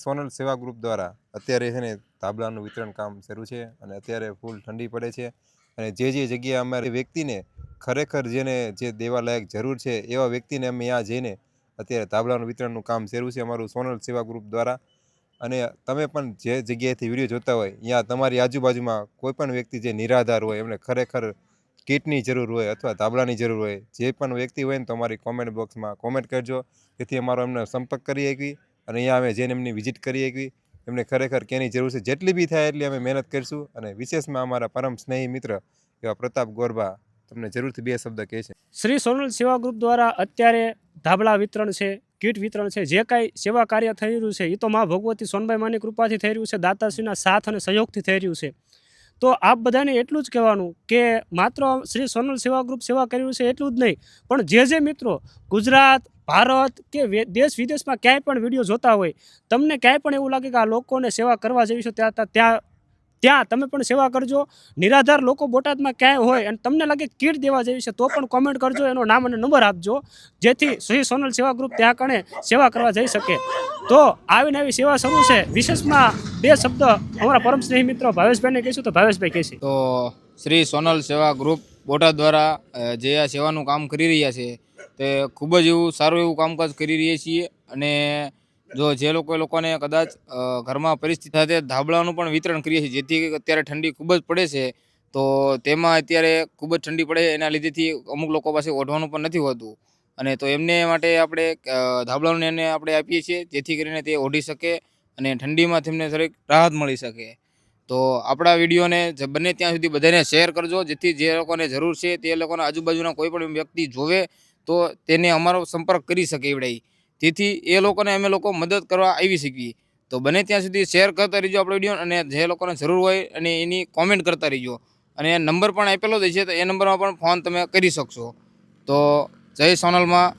સોનલ સેવા ગ્રુપ દ્વારા અત્યારે છે ને ધાબળાનું વિતરણ કામ શરૂ છે અને અત્યારે ફૂલ ઠંડી પડે છે અને જે જગ્યાએ અમારી વ્યક્તિને ખરેખર જે દેવા લાયક જરૂર છે એવા વ્યક્તિને અમે ત્યાં જઈને અત્યારે ધાબળાનું વિતરણનું કામ શરૂ છે અમારું સોનલ સેવા ગ્રુપ દ્વારા. અને તમે પણ જે જગ્યાએથી વિડીયો જોતા હોય ત્યાં તમારી આજુબાજુમાં કોઈ પણ વ્યક્તિ જે નિરાધાર હોય એમને ખરેખર કીટની જરૂર હોય અથવા ધાબળાની જરૂર હોય, જે પણ વ્યક્તિ હોય ને તો અમારી કોમેન્ટ બોક્સમાં કોમેન્ટ કરજો, જેથી અમારો એમને સંપર્ક કરી શકીએ અને અહીંયા અમે જઈને એમની વિઝિટ કરી શકીએ. એમને ખરેખર કેની જરૂર છે જેટલી બી થાય એટલી અમે મહેનત કરીશું. અને વિશેષમાં અમારા પરમ સ્નેહી મિત્ર એવા પ્રતાપ ગોરબા તમને જરૂરથી બે શબ્દ કહે છે. શ્રી સોનલ સેવા ગ્રુપ દ્વારા અત્યારે ધાબળા વિતરણ છે, કીટ વિતરણ છે, જે કાંઈ સેવા કાર્ય થઈ રહ્યું છે એ તો મા ભગવતી સોનબાઈ માની કૃપાથી થઈ રહ્યું છે, દાતાશ્રીના સાથ અને સહયોગથી થઈ રહ્યું છે. તો આપ બધાને એટલું જ કહેવાનું કે માત્ર શ્રી સોનલ સેવા ગ્રુપ સેવા કરી રહ્યું છે એટલું જ નહીં, પણ જે મિત્રો ગુજરાત, ભારત કે દેશ વિદેશમાં ક્યાંય પણ વિડીયો જોતા હોય, તમને ક્યાંય પણ એવું લાગે કે આ લોકોને સેવા કરવા જેવી છે, ત્યાં તમે પણ સેવા કરજો. નિરાધાર લોકો બોટાદમાં ક્યાંય હોય અને તમને લાગે કીટ દેવા જેવી છે તો પણ કોમેન્ટ કરજો, એનો નામ અને નંબર આપજો, જેથી શ્રી સોનલ સેવા ગ્રુપ ત્યાં કણે સેવા કરવા જઈ શકે. તો આવીને આવી સેવા શરૂ છે. વિશેષમાં બે શબ્દ અમારા પરમ સ્નેહી મિત્રો ભાવેશભાઈને કહીશું, તો ભાવેશભાઈ કહેશે. તો શ્રી સોનલ સેવા ગ્રુપ બોટાદ દ્વારા જે આ સેવાનું કામ કરી રહ્યા છે તે ખૂબ જ એવું સારું એવું કામકાજ કરી રહ્યા છીએ. અને જો જે લોકોને કદાચ ઘરમાં પરિસ્થિતિ સાથે ધાબળાનું પણ વિતરણ કરીએ છીએ, જેથી અત્યારે ઠંડી ખૂબ જ પડે છે, તો તેમાં અત્યારે ખૂબ જ ઠંડી પડે એના લીધેથી અમુક લોકો પાસે ઓઢવાનું પણ નથી હોતું, અને તો એમને માટે આપણે ધાબળાનું એને આપણે આપીએ છીએ, જેથી કરીને તે ઓઢી શકે અને ઠંડીમાં તેમને થોડીક રાહત મળી શકે. તો આપણા વિડીયોને બને ત્યાં સુધી બધાને શેર કરજો, જેથી જે લોકોને જરૂર છે તે લોકોના આજુબાજુના કોઈ પણ વ્યક્તિ જોવે તો તેને અમારો સંપર્ક કરી શકે એવડાઈ, જેથી એ લોકોને અમે લોકો મદદ કરવા આવી શકીએ. તો બને ત્યાં સુધી શેર કરતા રહીજો આપણો વિડીયો, અને જે લોકોને જરૂર હોય અને એની કોમેન્ટ કરતા રહીજો. અને નંબર પણ આપેલો જ છે, તો એ નંબરમાં પણ ફોન તમે કરી શકશો. તો જય સોનલમાં.